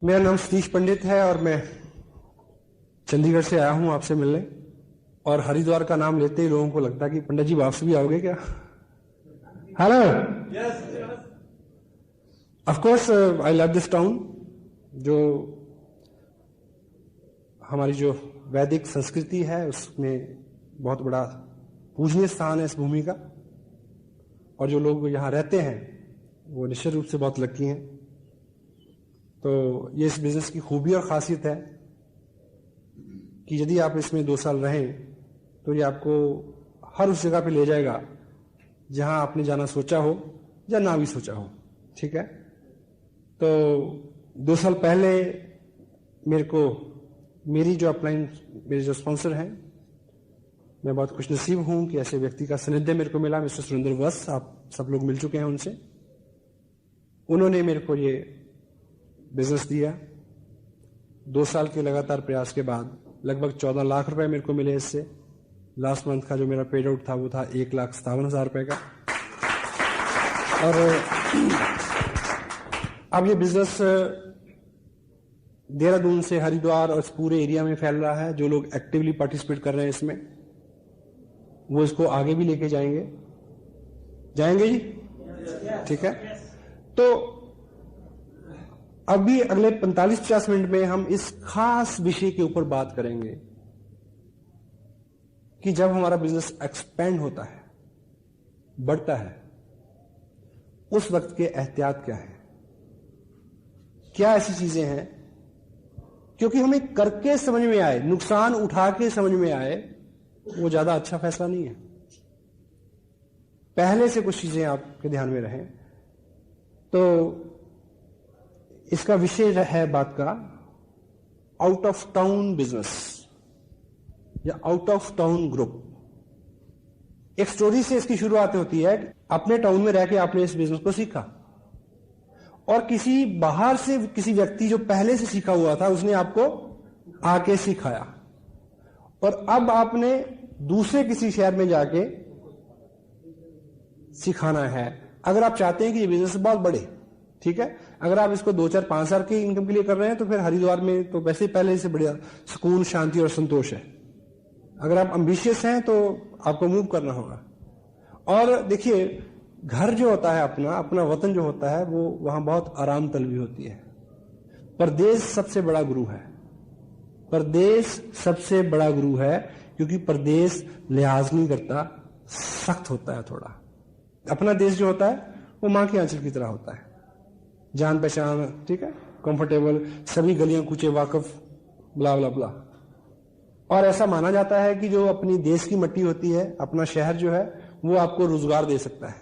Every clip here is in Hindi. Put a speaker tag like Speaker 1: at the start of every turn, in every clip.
Speaker 1: मेरा नाम सतीश पंडित है और मैं चंडीगढ़ से आया हूं आपसे मिलने। और हरिद्वार का नाम लेते ही लोगों को लगता है कि पंडित जी वापस भी आओगे क्या? Hello, of course I love this town. जो हमारी जो वैदिक संस्कृति है उसमें बहुत बड़ा पूजनीय स्थान है इस भूमि का, और जो लोग यहाँ रहते हैं वो निश्चित रूप से बहुत लकी हैं। तो ये इस बिजनेस की खूबी और खासियत है कि यदि आप इसमें 2 साल रहें तो ये आपको हर उस जगह पे ले जाएगा जहां आपने जाना सोचा हो या ना भी सोचा हो। ठीक है, तो 2 साल पहले मेरी जो अपलाइन, मेरे जो स्पॉन्सर हैं, मैं बहुत खुशनसीब हूं कि ऐसे व्यक्ति का सानिध्य मेरे को मिला। मिस्टर सुरेंद्र वत्स, आप सब लोग मिल चुके हैं उनसे। उन्होंने मेरे को ये बिजनेस दिया। 2 साल के लगातार प्रयास के बाद लगभग 14 लाख रुपए मेरे को मिले इससे। लास्ट मंथ का जो मेरा पेड आउट था वो था 1,57,000 रुपए का। और अब ये बिजनेस देहरादून से हरिद्वार और इस पूरे एरिया में फैल रहा है। जो लोग एक्टिवली पार्टिसिपेट कर रहे हैं इसमें, वो इसको आगे भी लेके जाएंगे जी। ठीक है, तो अभी अगले 45-50 मिनट में हम इस खास विषय के ऊपर बात करेंगे कि जब हमारा बिजनेस एक्सपेंड होता है, बढ़ता है, उस वक्त के एहतियात क्या है, क्या ऐसी चीजें हैं क्योंकि हमें करके समझ में आए, नुकसान उठा के समझ में आए, वो ज्यादा अच्छा फैसला नहीं है। पहले से कुछ चीजें आपके ध्यान में रहें। तो इसका विषय है बात का आउट ऑफ टाउन बिजनेस या आउट ऑफ टाउन ग्रुप। एक स्टोरी से इसकी शुरुआत होती है। अपने टाउन में रह के आपने इस बिजनेस को सीखा और किसी बाहर से किसी व्यक्ति जो पहले से सीखा हुआ था उसने आपको आके सिखाया, और अब आपने दूसरे किसी शहर में जाके सिखाना है। अगर आप चाहते हैं कि ये बिजनेस बहुत बढ़े, ठीक है, अगर आप इसको 2, 4, 5 साल की इनकम के लिए कर रहे हैं तो फिर हरिद्वार में तो वैसे पहले से बढ़िया सुकून, शांति और संतोष है। अगर आप एम्बिशियस हैं तो आपको मूव करना होगा। और देखिए, घर जो होता है अपना वतन जो होता है, वो वहां बहुत आराम तलबी होती है। परदेश सबसे बड़ा गुरु है। परदेश सबसे बड़ा गुरु है क्योंकि परदेश लिहाज नहीं करता, सख्त होता है थोड़ा। अपना देश जो होता है वो मां के आंचल की तरह होता है, जान पहचान, ठीक है, कंफर्टेबल, सभी गलियां कूचे वाकफ, ब्ला ब्ला ब्ला। और ऐसा माना जाता है कि जो अपनी देश की मिट्टी होती है, अपना शहर जो है, वो आपको रोजगार दे सकता है,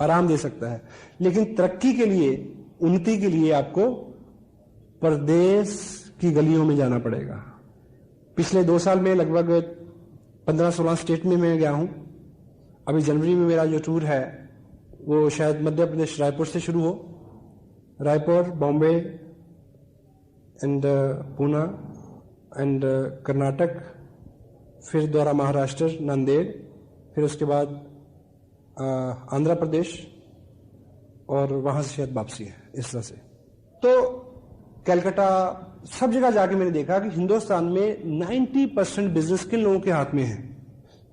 Speaker 1: आराम दे सकता है। लेकिन तरक्की के लिए, उन्नति के लिए आपको परदेश की गलियों में जाना पड़ेगा। पिछले 2 साल में लगभग 15-16 स्टेट में मैं गया हूं। अभी जनवरी में मेरा जो टूर है वो शायद मध्य प्रदेश रायपुर से शुरू हो, रायपुर, बॉम्बे एंड पूना एंड कर्नाटक, फिर द्वारा महाराष्ट्र, नांदेड़, फिर उसके बाद आंध्र प्रदेश, और वहां से शायद वापसी है, इस तरह से। तो कलकत्ता, सब जगह जाके मैंने देखा कि हिंदुस्तान में 90% बिजनेस किन लोगों के हाथ में है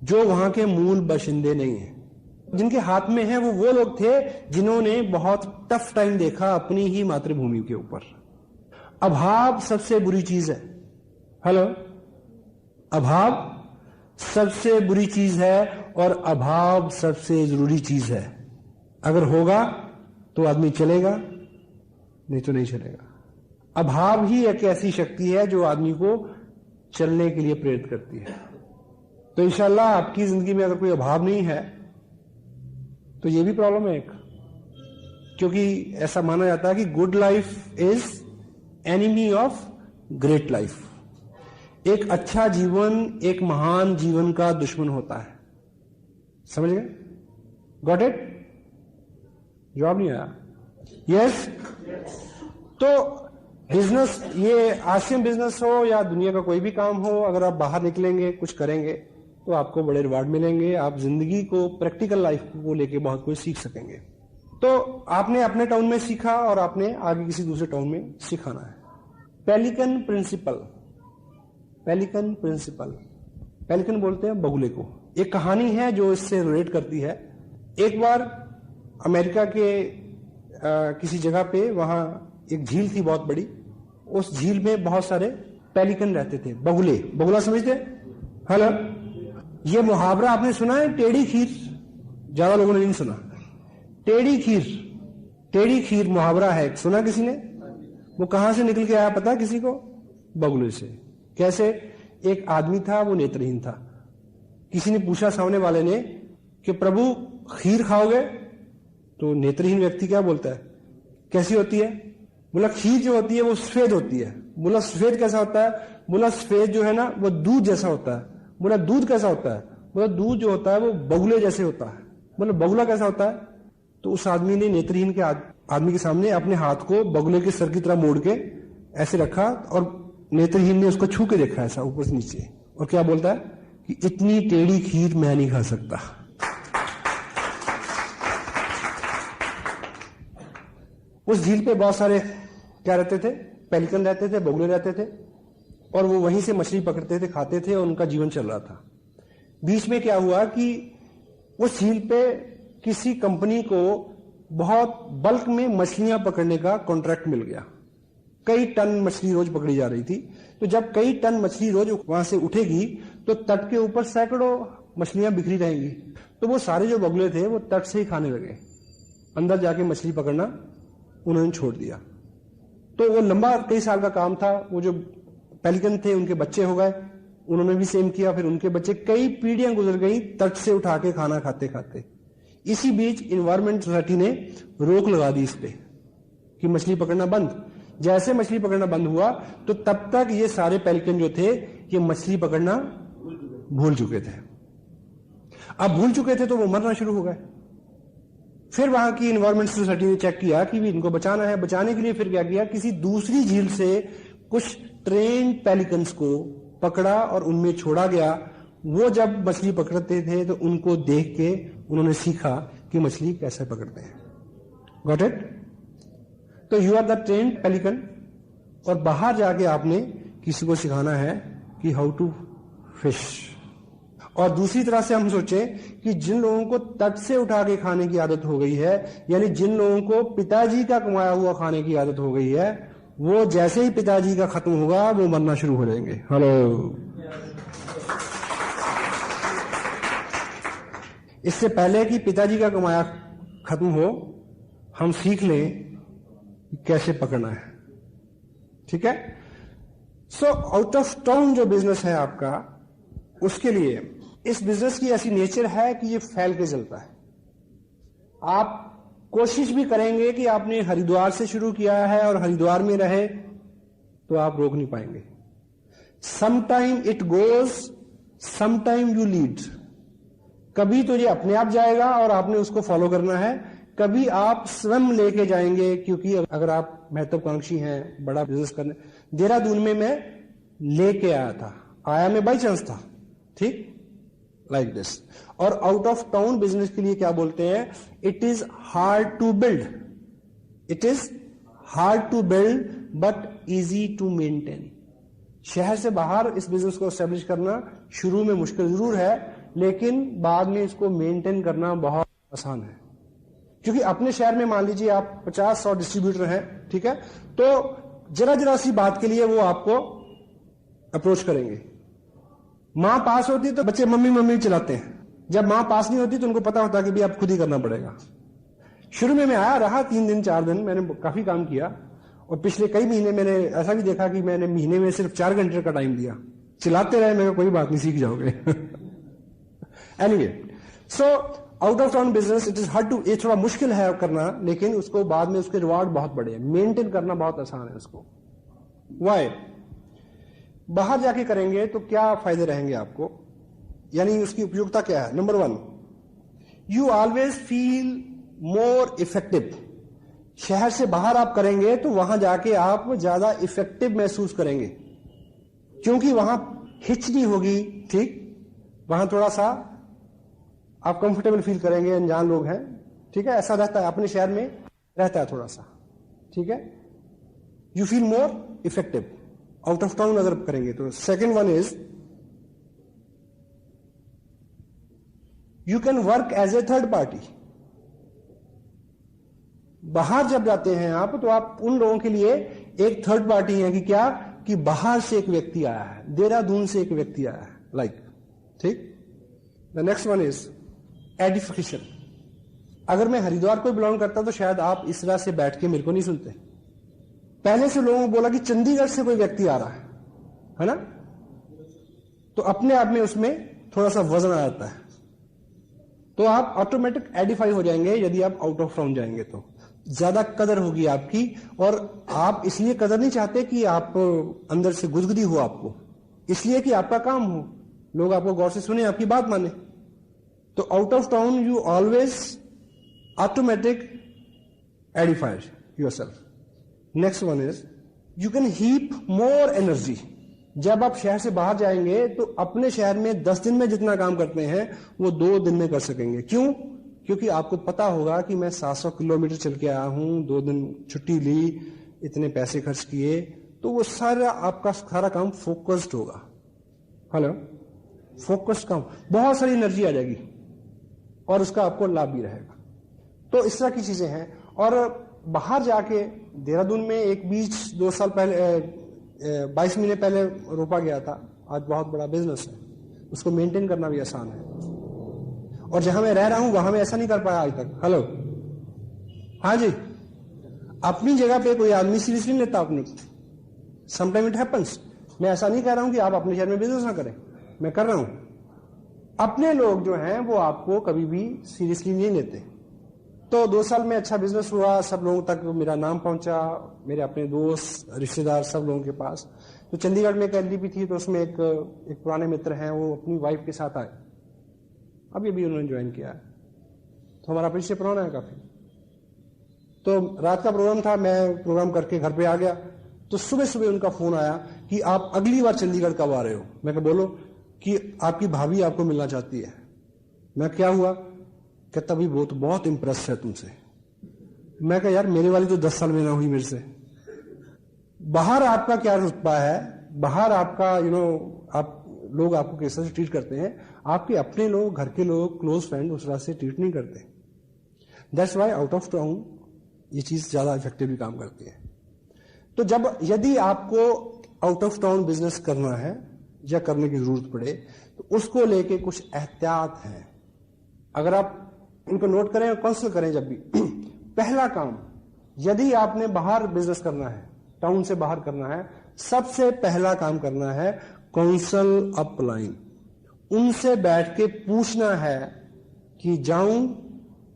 Speaker 1: जो वहां के मूल बाशिंदे नहीं हैं। जिनके हाथ में है वो लोग थे जिन्होंने बहुत टफ टाइम देखा अपनी ही मातृभूमि के ऊपर। अभाव सबसे बुरी चीज है। हेलो, अभाव सबसे बुरी चीज है और अभाव सबसे जरूरी चीज है। अगर होगा तो आदमी चलेगा, नहीं तो नहीं चलेगा। अभाव ही एक ऐसी शक्ति है जो आदमी को चलने के लिए प्रेरित करती है। तो इंशाल्लाह आपकी जिंदगी में अगर कोई अभाव नहीं है तो ये भी प्रॉब्लम है एक, क्योंकि ऐसा माना जाता है कि good life is enemy of great life. एक अच्छा जीवन एक महान जीवन का दुश्मन होता है। समझ गए? Got it? जवाब नहीं आया? यस? तो बिजनेस, ये आसियन बिजनेस हो या दुनिया का कोई भी काम हो, अगर आप बाहर निकलेंगे, कुछ करेंगे तो आपको बड़े रिवार्ड मिलेंगे। आप जिंदगी को, प्रैक्टिकल लाइफ को लेके बहुत कुछ सीख सकेंगे। तो आपने अपने टाउन में सीखा और आपने आगे किसी दूसरे टाउन में सिखाना है। Pelican principle, pelican principle, pelican बोलते हैं बगुले को। एक कहानी है जो इससे रिलेट करती है। एक बार अमेरिका के किसी जगह पे वहां एक झील थी बहुत बड़ी। उस झील में बहुत सारे पेलिकन रहते थे, बगुले। बगुला समझते? हेलो, ये मुहावरा आपने सुना है, टेढ़ी खीर? ज्यादा लोगों ने नहीं सुना। टेढ़ी खीर, टेढ़ी खीर मुहावरा है, सुना किसी ने? वो कहां से निकल के आया पता किसी को? बगुले से। कैसे? एक आदमी था, वो नेत्रहीन था। किसी ने पूछा सामने वाले ने कि प्रभु खीर खाओगे? तो नेत्रहीन व्यक्ति क्या बोलता है, कैसी होती है? बोला खीर जो होती है वो सफेद होती है। बोला सफेद कैसा होता है? बोला सफेद जो है ना वो दूध जैसा होता है। बोला दूध कैसा होता है? बोला दूध जो होता है वो बगुले जैसे होता है। बोला बगुला कैसा होता है? तो उस आदमी ने नेत्रहीन के आदमी के सामने अपने हाथ को बगुले के सर की तरह मोड़ के ऐसे रखा और नेत्रहीन ने उसको छू के देखा ऐसा ऊपर से नीचे, और क्या बोलता है कि इतनी टेढ़ी खीर मैं नहीं खा सकता। उस झील पे बहुत सारे क्या रहते थे? पेलिकन रहते थे, बगुले रहते थे, और वो वहीं से मछली पकड़ते थे, खाते थे, और उनका जीवन चल रहा था। बीच में क्या हुआ कि उस झील पे किसी कंपनी को बहुत बल्क में मछलियां पकड़ने का कॉन्ट्रैक्ट मिल गया। कई टन मछली रोज पकड़ी जा रही थी। तो जब कई टन मछली रोज वहां से उठेगी तो तट के ऊपर सैकड़ों मछलियां बिखरी रहेंगी। तो वो सारे जो बगुले थे वो तट से ही खाने लगे, अंदर जाके मछली पकड़ना उन्होंने छोड़ दिया। तो वो लंबा कई साल का काम था। वो जो पेलिकन थे उनके बच्चे हो गए, उन्होंने भी सेम किया, फिर उनके बच्चे, कई पीढ़ियां गुजर गई तट से उठा के खाना खाते खाते। इसी बीच इन्वायरमेंट सोसाइटी ने रोक लगा दी इस पे कि मछली पकड़ना बंद। जैसे मछली पकड़ना बंद हुआ तो तब तक ये सारे पेलिकन जो थे ये मछली पकड़ना भूल चुके थे। अब भूल चुके थे तो वो मरना शुरू हो गए। फिर वहां की इन्वायरमेंट सोसाइटी ने चेक किया कि भी इनको बचाना है। बचाने के लिए फिर क्या किया, किसी दूसरी झील से कुछ ट्रेन पेलिकन्स को पकड़ा और उनमें छोड़ा गया। वो जब मछली पकड़ते थे तो उनको देख के उन्होंने सीखा कि मछली कैसे पकड़ते हैं। Got it? तो you are the trained pelican, और बाहर जाके आपने किसी को सिखाना है कि हाउ टू फिश। और दूसरी तरह से हम सोचें कि जिन लोगों को तट से उठा के खाने की आदत हो गई है, यानी जिन लोगों को पिताजी का कमाया हुआ खाने की आदत हो गई है, वो जैसे ही पिताजी का खत्म होगा वो मरना शुरू हो जाएंगे। हेलो, इससे पहले कि पिताजी का कमाया खत्म हो, हम सीख लें कि कैसे पकड़ना है। ठीक है? सो आउट ऑफ टाउन जो बिजनेस है आपका, उसके लिए इस बिजनेस की ऐसी नेचर है कि ये फैल के चलता है। आप कोशिश भी करेंगे कि आपने हरिद्वार से शुरू किया है और हरिद्वार में रहे, तो आप रोक नहीं पाएंगे। Sometime it goes, sometime you lead. कभी तो ये अपने आप जाएगा और आपने उसको फॉलो करना है, कभी आप स्वयं लेके जाएंगे। क्योंकि अगर आप महत्वाकांक्षी हैं, बड़ा बिजनेस करने, देहरादून में मैं लेके आया था, आया मैं बाई चांस था, ठीक, लाइक दिस। और आउट ऑफ टाउन बिजनेस के लिए क्या बोलते हैं, it is hard to build, it is hard to build but easy to maintain. शहर से बाहर इस बिजनेस को एस्टेब्लिश करना शुरू में मुश्किल जरूर है, लेकिन बाद में इसको मेंटेन करना बहुत आसान है। क्योंकि अपने शहर में मान लीजिए आप 50-100 डिस्ट्रीब्यूटर हैं, ठीक है, तो जरा जरा सी बात के लिए वो आपको अप्रोच करेंगे। मां पास होती है तो बच्चे मम्मी मम्मी चलाते हैं। जब मां पास नहीं होती तो उनको पता होता है कि भी आप खुद ही करना पड़ेगा। शुरू में मैं आया रहा 3 दिन 4 दिन, मैंने काफी काम किया, और पिछले कई महीने मैंने ऐसा भी देखा कि मैंने महीने में सिर्फ 4 घंटे का टाइम दिया, चिल्लाते रहे, मैं कोई बात नहीं, सीख जाओगे। Anyway, so out of town business it is hard to, ये थोड़ा मुश्किल है करना, लेकिन उसको बाद में उसके रिवार्ड बहुत बड़े हैं। मेंटेन करना बहुत आसान है उसको। वाई? बाहर जाके करेंगे तो क्या फायदे रहेंगे आपको, यानी उसकी उपयोगिता क्या है? Number 1, you always feel more effective. शहर से बाहर आप करेंगे तो वहां जाके आप ज्यादा इफेक्टिव महसूस करेंगे, क्योंकि वहां हिचनी होगी, ठीक, वहां थोड़ा सा आप कंफर्टेबल फील करेंगे, अनजान लोग हैं, ठीक है, ऐसा रहता है, अपने शहर में रहता है थोड़ा सा, ठीक है। You feel more effective out of town अगर करेंगे तो। Second one is you can work as a third party. बाहर जब जाते हैं आप, तो आप उन लोगों के लिए एक थर्ड पार्टी है कि क्या, कि बाहर से एक व्यक्ति आया है, देहरादून से एक व्यक्ति आया है, लाइक, ठीक। The next one is edification. अगर मैं हरिद्वार को बिलोंग करता तो शायद आप इस तरह से बैठ के मेरे को नहीं सुनते। पहले से लोगों को बोला कि चंडीगढ़ से कोई व्यक्ति आ रहा है ना, तो अपने आप में उसमें थोड़ा सा वजन आ जाता है, तो आप ऑटोमेटिक एडिफाई हो जाएंगे। यदि आप आउट ऑफ टाउन जाएंगे तो ज्यादा कदर होगी आपकी, और आप इसलिए कदर नहीं चाहते कि आप अंदर से गुदगुदी हो आपको, इसलिए कि आपका काम हो, लोग आपको गौर से सुने, आपकी बात माने। तो out of town you always automatic edified yourself. Next one is you can heap more energy. जब आप शहर से बाहर जाएंगे तो अपने शहर में 10 दिन में जितना काम करते हैं वो 2 दिन में कर सकेंगे। क्यों? क्योंकि आपको पता होगा कि मैं 700 किलोमीटर चल के आया हूं, 2 दिन छुट्टी ली, इतने पैसे खर्च किए, तो वो सारा आपका सारा काम फोकस्ड होगा। हेलो, फोकस्ड काम, बहुत सारी एनर्जी आ जाएगी और उसका आपको लाभ भी रहेगा। तो इस तरह की चीजें हैं। और बाहर जाके देहरादून में एक बीज 2 साल पहले 22 महीने पहले रोपा गया था, आज बहुत बड़ा बिजनेस है, उसको मेंटेन करना भी आसान है। और जहां मैं रह रहा हूं वहां मैं ऐसा नहीं कर पाया आज तक। हेलो, हाँ जी, अपनी जगह पे कोई आदमी सीरियसली नहीं लेता अपनी, समटाइम इट हैपेंस। मैं ऐसा नहीं कह रहा हूं कि आप अपने शहर में बिजनेस ना करें, मैं कर रहा हूं। अपने लोग जो हैं वो आपको कभी भी सीरियसली नहीं लेते। तो 2 साल में अच्छा बिजनेस हुआ, सब लोगों तक मेरा नाम पहुंचा, मेरे अपने दोस्त रिश्तेदार सब लोगों के पास। तो चंडीगढ़ में एक एलडीपी थी, तो उसमें एक पुराने मित्र हैं, वो अपनी वाइफ के साथ आए, अभी अभी उन्होंने ज्वाइन किया है, तो हमारा परिचय पुराना है काफी। तो रात का प्रोग्राम था, मैं प्रोग्राम करके घर पे आ गया, तो सुबह सुबह उनका फोन आया कि आप अगली बार चंडीगढ़ कब आ रहे हो। मैं कहा बोलो, कि आपकी भाभी आपको मिलना चाहती है। मैं क्या हुआ? कहता भी वो तो बहुत इंप्रेस है तुमसे। मैं कहा यार मेरे वाली तो 10 साल में ना हुई मेरे से। बाहर आपका क्या रुतबा है, बाहर आपका आप लोग आपको किस तरह से ट्रीट करते हैं, आपके अपने लोग, घर के लोग, क्लोज फ्रेंड उस तरह से ट्रीट नहीं करते। That's why out of town ये चीज ज्यादा इफेक्टिवली काम करती है। तो यदि आपको आउट ऑफ टाउन बिजनेस करना है या करने की जरूरत पड़े, तो उसको लेके कुछ एहतियात हैं। अगर आप इनको नोट करें और काउंसिल करें जब भी। पहला काम, यदि आपने बाहर बिजनेस करना है, टाउन से बाहर करना है, सबसे पहला काम करना है काउंसिल अपलाइन। उनसे बैठ के पूछना है कि जाऊं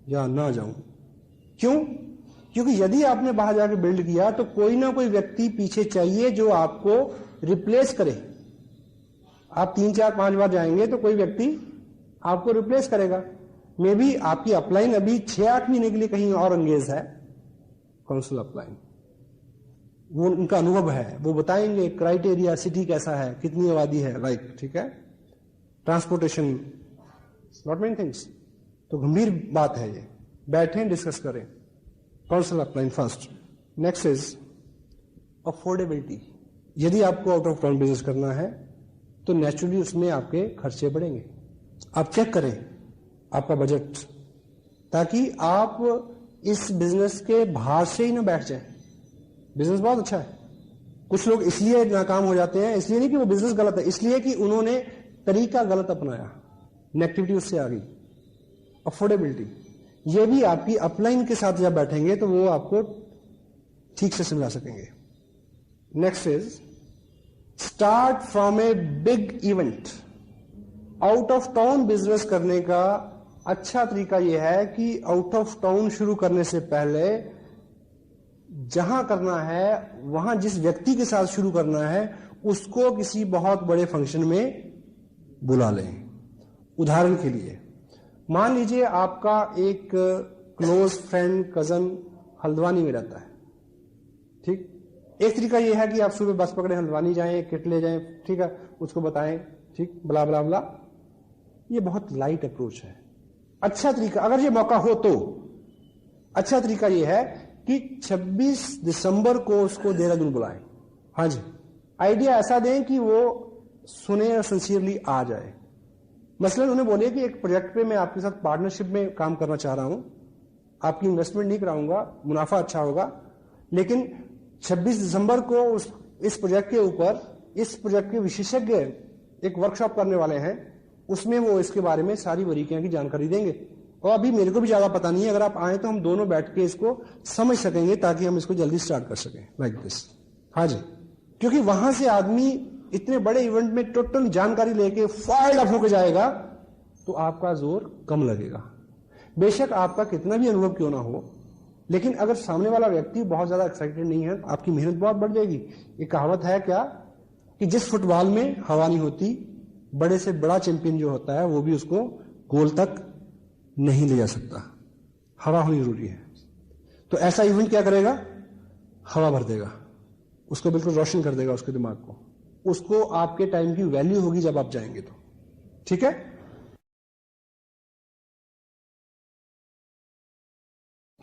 Speaker 1: या ना जाऊं। क्यों? क्योंकि यदि आपने बाहर जाके बिल्ड किया तो कोई ना कोई व्यक्ति पीछे चाहिए जो आपको रिप्लेस करे। आप 3, 4, 5 बार जाएंगे तो कोई व्यक्ति आपको रिप्लेस करेगा। मे बी आपकी अपलाइन अभी 6-8 महीने के लिए कहीं और एंगेज है, काउंसिल अपलाइन, वो उनका अनुभव है, वो बताएंगे क्राइटेरिया, सिटी कैसा है, कितनी आबादी है, लाइक, ठीक है, ट्रांसपोर्टेशन, नॉट मेनी थिंग्स। तो गंभीर बात है ये, बैठें डिस्कस करें। Council upline first. Next is affordability. यदि आपको आउट ऑफ टाउन बिजनेस करना है तो नेचुरली उसमें आपके खर्चे बढ़ेंगे। आप चेक करें आपका बजट, ताकि आप इस बिजनेस के बाहर से ही ना बैठ जाए। बिजनेस बहुत अच्छा है, कुछ लोग इसलिए नाकाम हो जाते हैं, इसलिए नहीं कि वो बिजनेस गलत है, इसलिए कि उन्होंने तरीका गलत अपनाया, नेगेटिविटी उससे आ गई। अफोर्डेबिलिटी, ये भी आपकी अपलाइन के साथ जब बैठेंगे तो वो आपको ठीक से समझा सकेंगे। Next is start from a big event. Out of town business करने का अच्छा तरीका यह है कि आउट ऑफ टाउन शुरू करने से पहले जहां करना है, वहां जिस व्यक्ति के साथ शुरू करना है, उसको किसी बहुत बड़े फंक्शन में बुला लें। उदाहरण के लिए मान लीजिए आपका एक क्लोज फ्रेंड, कजन हल्द्वानी में रहता है, ठीक। एक तरीका यह है कि आप सुबह बस पकड़े, हल्द्वानी जाएं, किट ले जाएं, ठीक है, उसको बताएं, ठीक, बला बला बला। ये बहुत लाइट अप्रोच है, अच्छा तरीका। अगर ये मौका हो तो अच्छा तरीका यह है कि 26 दिसंबर को उसको देहरादून बुलाएं। हाँ जी, आइडिया ऐसा दें कि वो सुने और सिंसियरली आ जाए। मसलन उन्हें बोले कि एक प्रोजेक्ट पे मैं आपके साथ पार्टनरशिप में काम करना चाह रहा हूं, आपकी इन्वेस्टमेंट नहीं कराऊंगा, मुनाफा अच्छा होगा, लेकिन 26 दिसंबर को इस प्रोजेक्ट के ऊपर इस प्रोजेक्ट के विशेषज्ञ एक वर्कशॉप करने वाले हैं, उसमें वो इसके बारे में सारी बारीकियां की जानकारी देंगे। और अभी मेरे को भी ज्यादा पता नहीं है, अगर आप आए तो हम दोनों बैठ के इसको समझ सकेंगे ताकि हम इसको जल्दी स्टार्ट कर सकें, लाइक दिस। हाँ जी, क्योंकि वहां से आदमी इतने बड़े इवेंट में टोटल जानकारी लेके फायर्ड अप होकर जाएगा तो आपका जोर कम लगेगा। बेशक आपका कितना भी अनुभव क्यों ना हो, लेकिन अगर सामने वाला व्यक्ति बहुत ज्यादा एक्साइटेड नहीं है, आपकी मेहनत बहुत बढ़ जाएगी। ये कहावत है क्या कि जिस फुटबॉल में हवा नहीं होती, बड़े से बड़ा चैंपियन जो होता है वो भी उसको गोल तक नहीं ले जा सकता। हवा होनी जरूरी है। तो ऐसा इवेंट क्या करेगा, हवा भर देगा, उसको बिल्कुल रोशन कर देगा, उसके दिमाग को। उसको आपके टाइम की वैल्यू होगी जब आप जाएंगे तो। ठीक है,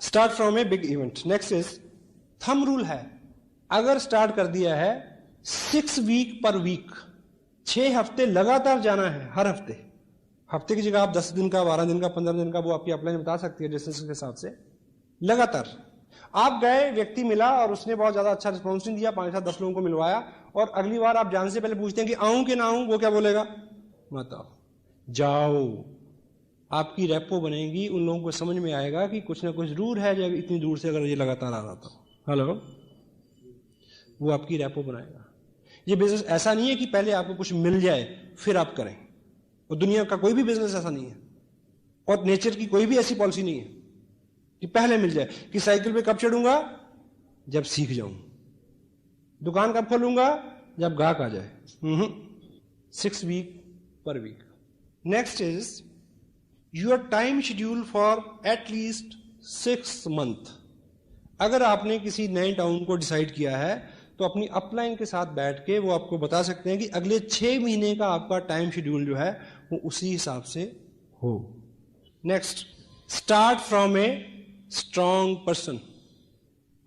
Speaker 1: start from a big event. Next is thumb rule है, अगर स्टार्ट कर दिया है 6 वीक पर वीक, 6 हफ्ते लगातार जाना है। हर हफ्ते की जगह आप 10 दिन का, 12 दिन का, 15 दिन का, वो आपकी अपलाइन बता सकती है डिस्टेंस के हिसाब से। लगातार आप गए, व्यक्ति मिला और उसने बहुत ज्यादा अच्छा रिस्पॉन्स नहीं दिया, 5-7-10 लोगों को मिलवाया, और अगली बार आप जाने से पहले पूछते हैं कि आऊं कि ना आऊं, वो क्या बोलेगा, मत आओ, जाओ। आपकी रेपो बनेगी, उन लोगों को समझ में आएगा कि कुछ ना कुछ जरूर है जब इतनी दूर से अगर ये लगातार आ रहा था। हेलो, वो आपकी रेपो बनाएगा। ये बिजनेस ऐसा नहीं है कि पहले आपको कुछ मिल जाए फिर आप करें, और दुनिया का कोई भी बिजनेस ऐसा नहीं है, और नेचर की कोई भी ऐसी पॉलिसी नहीं है कि पहले मिल जाए। कि साइकिल पे कब चढ़ूंगा, जब सीख जाऊं, दुकान कब खोलूंगा, जब गाहक आ जाए। 6 वीक पर week. Next is your time schedule for at least 6 month. अगर आपने किसी नए टाउन को डिसाइड किया है तो अपनी अपलाइन के साथ बैठ के वो आपको बता सकते हैं कि अगले 6 महीने का आपका टाइम शेड्यूल जो है वो उसी हिसाब से हो। Next, start from a strong person.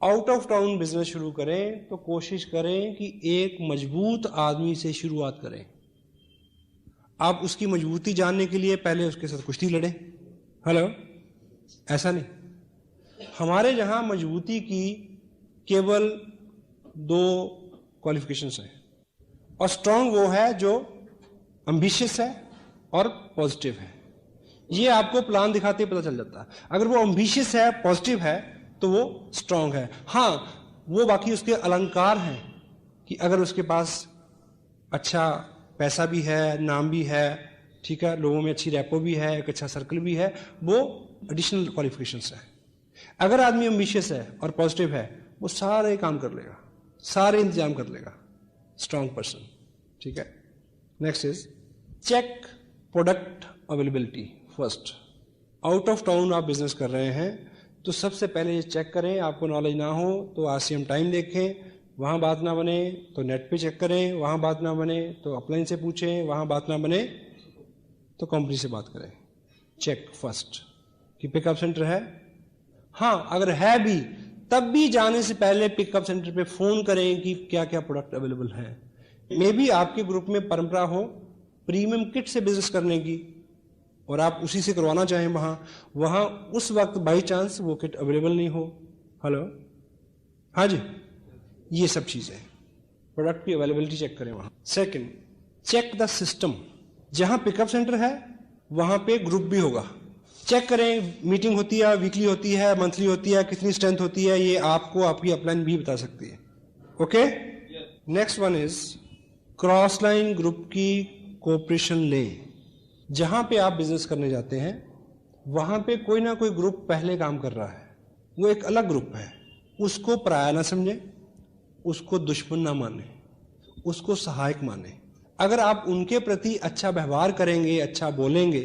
Speaker 1: Out of town business शुरू करें तो कोशिश करें कि एक मजबूत आदमी से शुरुआत करें। आप उसकी मजबूती जानने के लिए पहले उसके साथ कुश्ती लड़ें। हेलो, ऐसा नहीं। हमारे यहां मजबूती की केवल 2 क्वालिफिकेशंस हैं, और स्ट्रांग वो है जो एम्बिशियस है और पॉजिटिव है। ये आपको प्लान दिखाते ही पता चल जाता है। अगर वो एम्बिशियस है, पॉजिटिव है, तो वो स्ट्रांग है। हां, वो बाकी उसके अलंकार हैं कि अगर उसके पास अच्छा पैसा भी है, नाम भी है, ठीक है, लोगों में अच्छी रैपो भी है, एक अच्छा सर्कल भी है, वो एडिशनल क्वालिफिकेशंस है। अगर आदमी एम्बिशियस है और पॉजिटिव है, वो सारे काम कर लेगा, सारे इंतजाम कर लेगा। स्ट्रांग पर्सन, ठीक है। Next is check product availability first. Out of town आप बिजनेस कर रहे हैं तो सबसे पहले ये चेक करें, आपको नॉलेज ना हो तो आरसीएम टाइम देखें, वहां बात ना बने तो नेट पे चेक करें, वहां बात ना बने तो अपलाइन से पूछें, वहां बात ना बने तो कंपनी से बात करें। चेक फर्स्ट कि पिकअप सेंटर है। हां, अगर है भी तब भी जाने से पहले पिकअप सेंटर पे फोन करें कि क्या क्या प्रोडक्ट अवेलेबल है। मे बी आपके ग्रुप में परंपरा हो प्रीमियम किट से बिजनेस करने की और आप उसी से करवाना चाहें, वहां उस वक्त बाई चांस वो किट अवेलेबल नहीं हो। हेलो, हाँ जी, ये सब चीजें प्रोडक्ट की अवेलेबिलिटी चेक करें वहां। Second, check the system. जहां पिकअप सेंटर है वहां पे ग्रुप भी होगा, चेक करें। मीटिंग होती है, वीकली होती है, मंथली होती है, कितनी स्ट्रेंथ होती है, ये आपको आपकी अपलाइन भी बता सकती है। Okay, next one is cross line group की कोऑपरेशन लें। जहां पे आप बिजनेस करने जाते हैं वहां पे कोई ना कोई ग्रुप पहले काम कर रहा है, वो एक अलग ग्रुप है, उसको पराया ना समझे, उसको दुश्मन ना माने, उसको सहायक माने। अगर आप उनके प्रति अच्छा व्यवहार करेंगे, अच्छा बोलेंगे,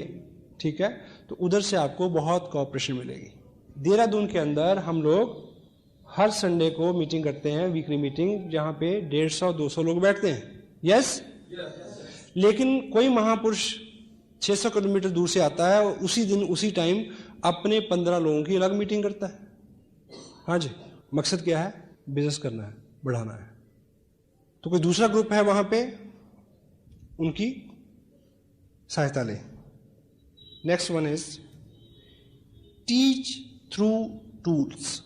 Speaker 1: ठीक है, तो उधर से आपको बहुत कोऑपरेशन मिलेगी। देहरादून के अंदर हम लोग हर संडे को मीटिंग करते हैं, वीकली मीटिंग, जहां पे 150-200 लोग बैठते हैं। यस, लेकिन कोई महापुरुष 600 किलोमीटर दूर से आता है और उसी दिन उसी टाइम अपने 15 लोगों की अलग मीटिंग करता है। हाँ जी, मकसद क्या है? बिजनेस करना है, बढ़ाना है। तो कोई दूसरा ग्रुप है वहां पे, उनकी सहायता लें। Next one is teach through tools.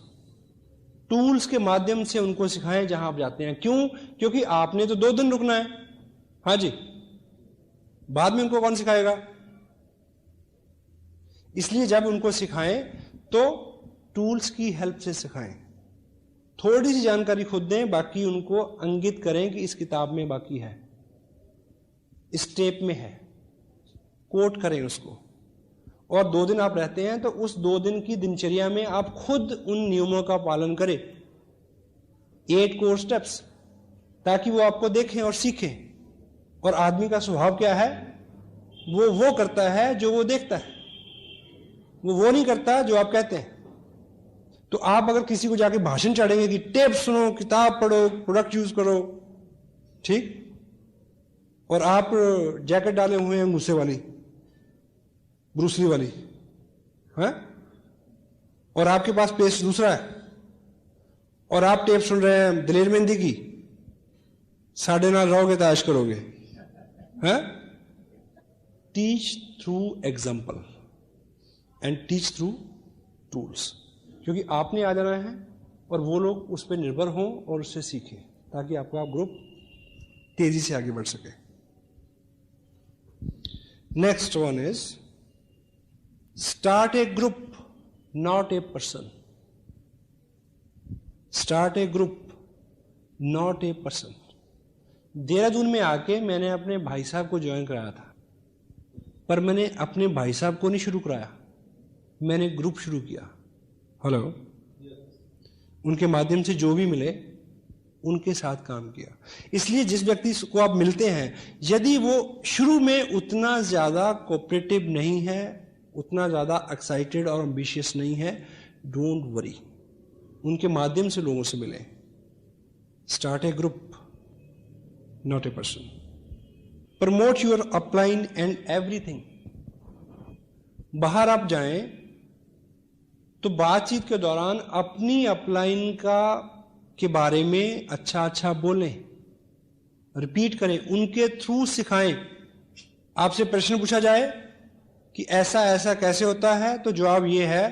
Speaker 1: Tools के माध्यम से उनको सिखाएं जहां आप जाते हैं। क्यों? क्योंकि आपने तो 2 दिन रुकना है। हाँ जी, बाद में उनको कौन सिखाएगा? इसलिए जब उनको सिखाएं तो टूल्स की हेल्प से सिखाएं। थोड़ी सी जानकारी खुद दें, बाकी उनको अंकित करें कि इस किताब में बाकी है, इस टेप में है, कोट करें उसको। और 2 दिन आप रहते हैं तो उस 2 दिन की दिनचर्या में आप खुद उन नियमों का पालन करें, 8 कोर स्टेप्स, ताकि वो आपको देखें और सीखें। और आदमी का स्वभाव क्या है? वो करता है जो वो देखता है, वो नहीं करता जो आप कहते हैं। तो आप अगर किसी को जाके भाषण चढ़ेंगे कि टेप सुनो, किताब पढ़ो, प्रोडक्ट यूज करो, ठीक, और आप जैकेट डाले हुए हैं गुस्से वाली, ब्रूसली वाली, है, और आपके पास पेस्ट दूसरा है, और आप टेप सुन रहे हैं दलेर मेहंदी की, साढ़े नाल रहोगे तो ऐश करोगे, है। Teach through example and teach through tools, क्योंकि आपने आ जाना है और वो लोग उस पर निर्भर हों और उससे सीखें, ताकि आपका ग्रुप तेजी से आगे बढ़ सके। Next one is start A group, not a person. Start A group, not a person. Dehradun में आके मैंने अपने भाई साहब को ज्वाइन कराया था, पर मैंने अपने भाई साहब को नहीं शुरू कराया, मैंने ग्रुप शुरू किया। हेलो, उनके माध्यम से जो भी मिले उनके साथ काम किया। इसलिए जिस व्यक्ति को आप मिलते हैं, यदि वो शुरू में उतना ज्यादा कोऑपरेटिव नहीं है, उतना ज्यादा एक्साइटेड और एम्बिशियस नहीं है, डोंट वरी, उनके माध्यम से लोगों से मिले। Start A group, not a person. Promote your upline and everything. बाहर आप जाएं तो बातचीत के दौरान अपनी अपलाइन के बारे में अच्छा अच्छा बोलें, रिपीट करें, उनके थ्रू सिखाएं। आपसे प्रश्न पूछा जाए कि ऐसा ऐसा कैसे होता है, तो जवाब यह है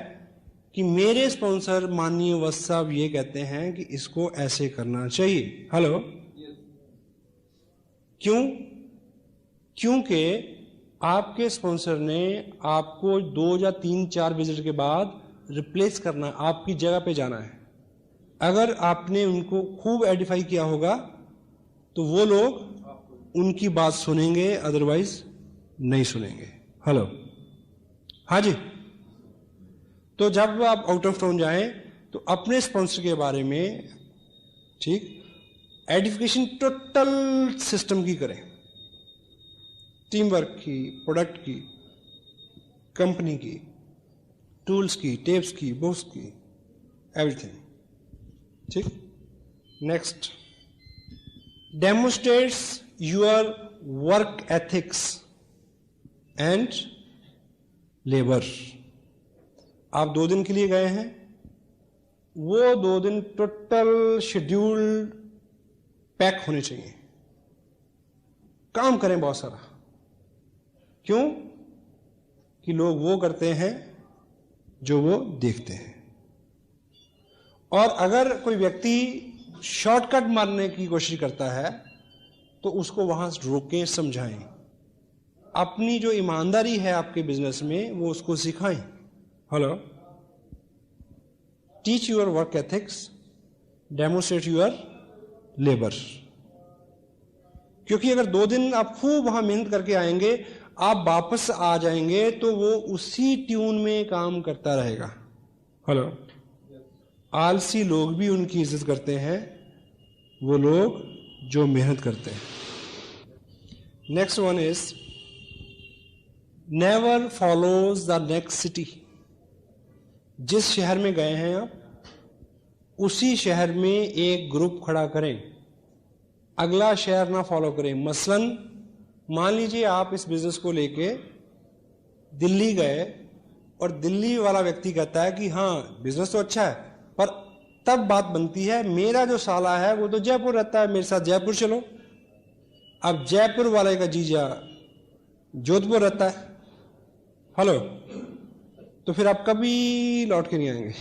Speaker 1: कि मेरे स्पॉन्सर माननीय वत्स साहब ये कहते हैं कि इसको ऐसे करना चाहिए। हेलो, क्यों? क्योंकि आपके स्पॉन्सर ने आपको 2 या 3-4 विजिट के बाद रिप्लेस करना, आपकी जगह पे जाना है। अगर आपने उनको खूब एडिफाई किया होगा तो वो लोग उनकी बात सुनेंगे, अदरवाइज नहीं सुनेंगे। हेलो, हाँ जी। तो जब आप आउट ऑफ टाउन जाएं तो अपने स्पॉन्सर के बारे में, ठीक, एडिफिकेशन टोटल सिस्टम की करें, टीम वर्क की, प्रोडक्ट की, कंपनी की, टूल्स की, टेप्स की, बुक्स की, एवरीथिंग, ठीक। Next, demonstrates your work ethics and labour. आप 2 दिन के लिए गए हैं, वो 2 दिन टोटल शेड्यूल्ड पैक होने चाहिए, काम करें बहुत सारा। क्यों? कि लोग वो करते हैं जो वो देखते हैं। और अगर कोई व्यक्ति शॉर्टकट मारने की कोशिश करता है तो उसको वहां रोकें, समझाएं। अपनी जो ईमानदारी है आपके बिजनेस में वो उसको सिखाएं। Hello, teach your work ethics, demonstrate your labour. क्योंकि अगर 2 दिन आप खूब वहां मेहनत करके आएंगे, आप वापस आ जाएंगे तो वो उसी ट्यून में काम करता रहेगा। हेलो, आलसी लोग भी उनकी इज्जत करते हैं, वो लोग जो मेहनत करते हैं। Next one is never follows the next city. जिस शहर में गए हैं आप, उसी शहर में एक ग्रुप खड़ा करें, अगला शहर ना फॉलो करें। मसलन मान लीजिए आप इस बिजनेस को लेके दिल्ली गए और दिल्ली वाला व्यक्ति कहता है कि हाँ बिजनेस तो अच्छा है, पर तब बात बनती है मेरा जो साला है वो तो जयपुर रहता है, मेरे साथ जयपुर चलो। अब जयपुर वाले का जीजा जोधपुर रहता है, हेलो, तो फिर आप कभी लौट के नहीं आएंगे।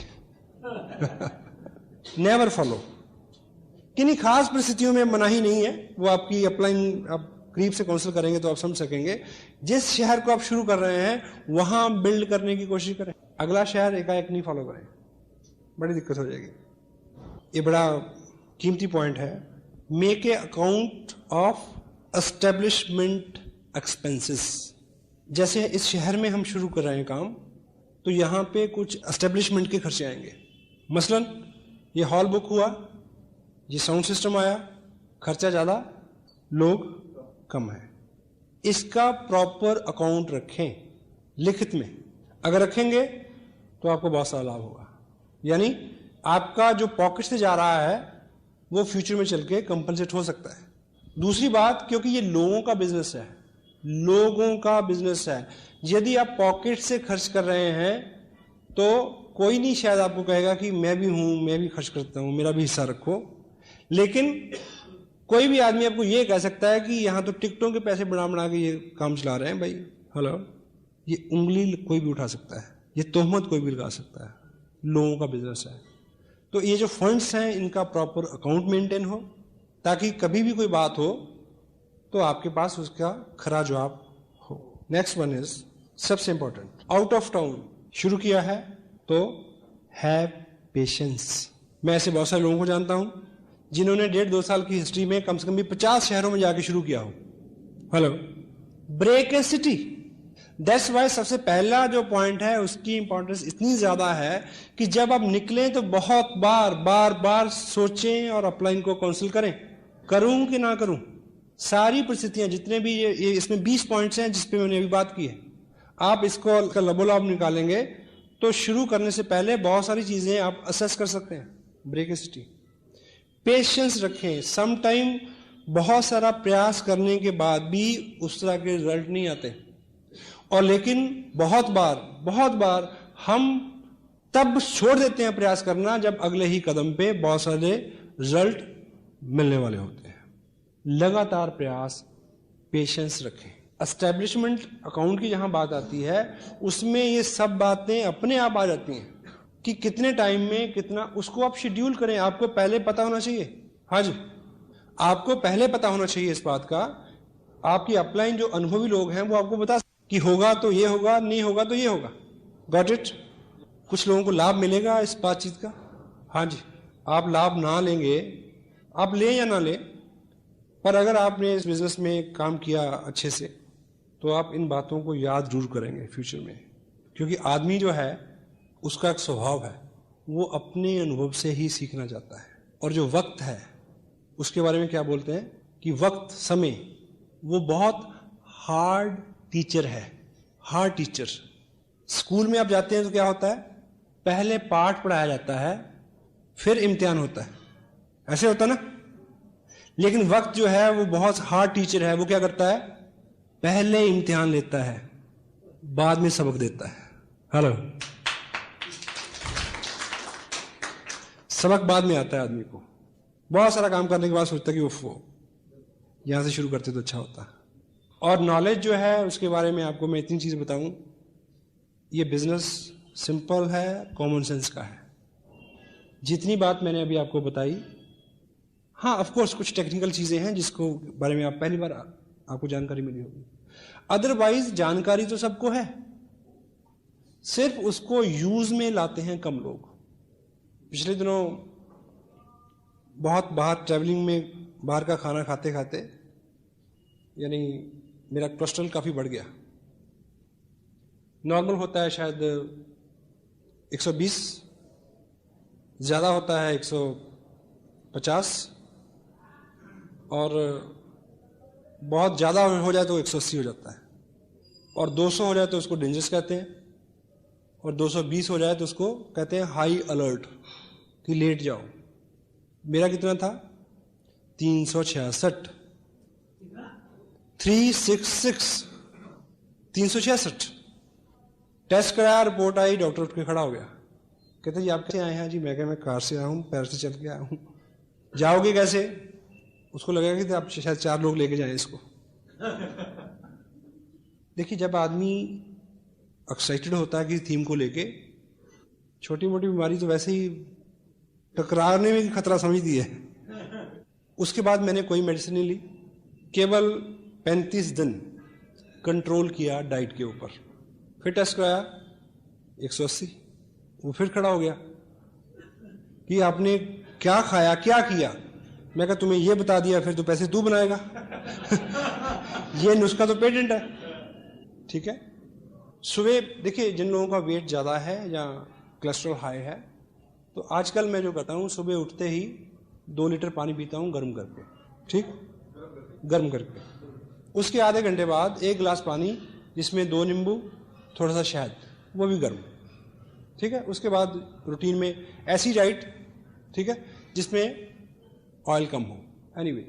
Speaker 1: Never follow. किन्हीं खास परिस्थितियों में मनाही नहीं है, वो आपकी अपलाइन आप करीब से काउंसिल करेंगे तो आप समझ सकेंगे। जिस शहर को आप शुरू कर रहे हैं वहां बिल्ड करने की कोशिश करें, अगला शहर एकाएक नहीं फॉलो करें, बड़ी दिक्कत हो जाएगी। ये बड़ा कीमती पॉइंट है। Make a account of establishment expenses. जैसे इस शहर में हम शुरू कर रहे हैं काम, तो यहां पे कुछ एस्टेब्लिशमेंट के खर्चे आएंगे। मसलन ये हॉल बुक हुआ, ये साउंड सिस्टम आया, खर्चा ज्यादा, लोग कम है। इसका प्रॉपर अकाउंट रखें लिखित में। अगर रखेंगे तो आपको बहुत सारा लाभ होगा। यानी आपका जो पॉकेट से जा रहा है वो फ्यूचर में चल के कंपनसेट हो सकता है। दूसरी बात, क्योंकि ये लोगों का बिजनेस है, लोगों का बिजनेस है, यदि आप पॉकेट से खर्च कर रहे हैं तो कोई नहीं शायद आपको कहेगा कि मैं भी हूं, मैं भी खर्च करता हूं, मेरा भी हिस्सा रखो। लेकिन कोई भी आदमी आपको ये कह सकता है कि यहां तो टिकटों के पैसे बना बना के ये काम चला रहे हैं भाई, हेलो, ये उंगली कोई भी उठा सकता है, ये तोहमत कोई भी लगा सकता है। लोगों का बिजनेस है, तो ये जो फंड्स हैं इनका प्रॉपर अकाउंट मेंटेन हो, ताकि कभी भी कोई बात हो तो आपके पास उसका खरा जवाब हो। नेक्स्ट वन इज सबसे इंपॉर्टेंट, आउट ऑफ टाउन शुरू किया है तो हैव पेशेंस। मैं ऐसे बहुत सारे लोगों को जानता हूं जिन्होंने 1.5-2 साल की हिस्ट्री में कम से कम भी 50 शहरों में जाके शुरू किया हो। Hello, break a city. That's why सबसे पहला जो पॉइंट है उसकी इंपॉर्टेंस इतनी ज्यादा है कि जब आप निकलें तो बहुत बार बार बार सोचें और अपलाइन को काउंसिल करें, करूं कि ना करूं। सारी परिस्थितियां जितने भी ये इसमें 20 पॉइंट्स हैं जिसपे मैंने अभी बात की है, आप इसको लबोलाब निकालेंगे तो शुरू करने से पहले बहुत सारी चीजें आप असेस कर सकते हैं। ब्रेक ए सिटी, पेशेंस रखें। सम टाइम बहुत सारा प्रयास करने के बाद भी उस तरह के रिजल्ट नहीं आते, और लेकिन बहुत बार हम तब छोड़ देते हैं प्रयास करना जब अगले ही कदम पे बहुत सारे रिजल्ट मिलने वाले होते हैं। लगातार प्रयास, पेशेंस रखें। एस्टेब्लिशमेंट अकाउंट की जहां बात आती है उसमें ये सब बातें अपने आप आ जाती हैं कि कितने टाइम में कितना, उसको आप शेड्यूल करें। आपको पहले पता होना चाहिए, हाँ जी, आपको पहले पता होना चाहिए इस बात का। आपकी अपलाइन जो अनुभवी लोग हैं वो आपको बता कि होगा तो ये होगा, नहीं होगा तो ये होगा। Got it? कुछ लोगों को लाभ मिलेगा इस बातचीत का, हाँ जी। आप लाभ ना लेंगे, आप लें या ना लें, पर अगर आपने इस बिजनेस में काम किया अच्छे से तो आप इन बातों को याद जरूर करेंगे फ्यूचर में। क्योंकि आदमी जो है उसका एक स्वभाव है, वो अपने अनुभव से ही सीखना चाहता है। और जो वक्त है उसके बारे में क्या बोलते हैं कि वक्त, समय, वो बहुत हार्ड टीचर है, हार्ड टीचर। स्कूल में आप जाते हैं तो क्या होता है, पहले पाठ पढ़ाया जाता है फिर इम्तिहान होता है, ऐसे होता ना। लेकिन वक्त जो है वो बहुत हार्ड टीचर है। वो क्या करता है, पहले इम्तिहान लेता है बाद में सबक देता है। हेलो, सबक बाद में आता है आदमी को। बहुत सारा काम करने के बाद सोचता है कि वो यहां से शुरू करते तो अच्छा होता। और नॉलेज जो है उसके बारे में आपको मैं इतनी चीजें बताऊं, ये बिजनेस सिंपल है, कॉमन सेंस का है। जितनी बात मैंने अभी आपको बताई, हाँ ऑफ कोर्स कुछ टेक्निकल चीजें हैं जिसको बारे में आप पहली बार आपको जानकारी मिली होगी, अदरवाइज जानकारी तो सबको है, सिर्फ उसको यूज में लाते हैं कम लोग। पिछले दिनों बहुत बाहर ट्रैवलिंग में बाहर का खाना खाते खाते यानी मेरा कोलेस्ट्रॉल काफी बढ़ गया। नॉर्मल होता है शायद 120, ज्यादा होता है 150, और बहुत ज्यादा हो जाए तो 180 हो जाता है, और 200 हो जाए तो उसको डेंजरस कहते हैं, और 220 हो जाए तो उसको कहते हैं हाई अलर्ट कि लेट जाओ। मेरा कितना था, 366, 366 टेस्ट कराया, रिपोर्ट आई, डॉक्टर उठ के खड़ा हो गया, कहते जी आप कैसे आए हैं? जी मैं कहा मैं कार से आया हूँ, पैर से चल के आया हूँ। जाओगे कैसे? उसको लगेगा कि आप शायद 4 लोग लेके जाएं इसको। देखिए, जब आदमी एक्साइटेड होता है कि थीम को लेके, छोटी मोटी बीमारी तो वैसे ही टकराने में खतरा समझती है। उसके बाद मैंने कोई मेडिसिन नहीं ली, केवल 35 दिन कंट्रोल किया डाइट के ऊपर। फिर टेस्ट कराया 180, वो फिर खड़ा हो गया कि आपने क्या खाया क्या किया। मैं कहा तुम्हें ये बता दिया, फिर तो पैसे तू बनाएगा। ये नुस्खा तो पेटेंट है, ठीक है। सुबह देखिए, जिन लोगों का वेट ज़्यादा है या कोलेस्ट्रॉल हाई है, तो आजकल मैं जो करता हूँ, सुबह उठते ही 2 लीटर पानी पीता हूँ गर्म करके, ठीक, गर्म करके। उसके आधे घंटे बाद 1 गिलास पानी जिसमें 2 नींबू, थोड़ा सा शहद, वो भी गर्म, ठीक है। उसके बाद रूटीन में ऐसी डाइट, ठीक है, जिसमें ऑयल कम हो। एनीवे,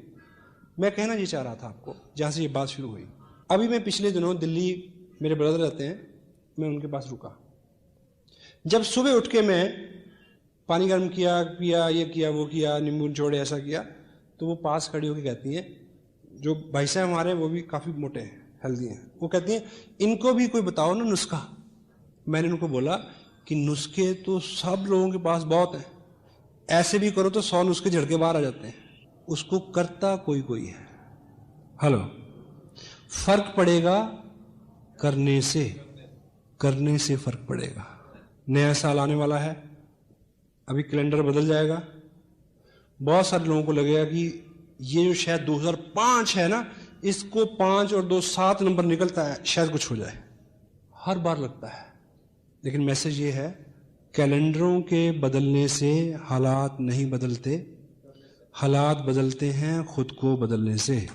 Speaker 1: मैं कहना ये चाह रहा था आपको, जहाँ से ये बात शुरू हुई। अभी मैं पिछले दिनों दिल्ली, मेरे ब्रदर रहते हैं, मैं उनके पास रुका। जब सुबह उठ के मैं पानी गर्म किया, पिया, ये किया, वो किया, नींबू निचोड़े, ऐसा किया, तो वो पास खड़ी होकर कहती हैं, जो भाई साहब हमारे, वो भी काफ़ी मोटे हैं, हेल्दी हैं, वो कहती हैं इनको भी कोई बताओ ना नुस्खा। मैंने उनको बोला कि नुस्खे तो सब लोगों के पास बहुत हैं, ऐसे भी करो तो 100 नुस्खे झड़के बाहर आ जाते हैं, उसको करता कोई कोई है। हेलो, फर्क पड़ेगा करने से फर्क पड़ेगा। नया साल आने वाला है, अभी कैलेंडर बदल जाएगा। बहुत सारे लोगों को लगेगा कि ये जो शायद 2005 है ना, इसको 5 और 2 7 नंबर निकलता है, शायद कुछ हो जाए। हर बार लगता है, लेकिन मैसेज ये है, कैलेंडरों के बदलने से हालात नहीं बदलते, हालात बदलते हैं खुद को बदलने से।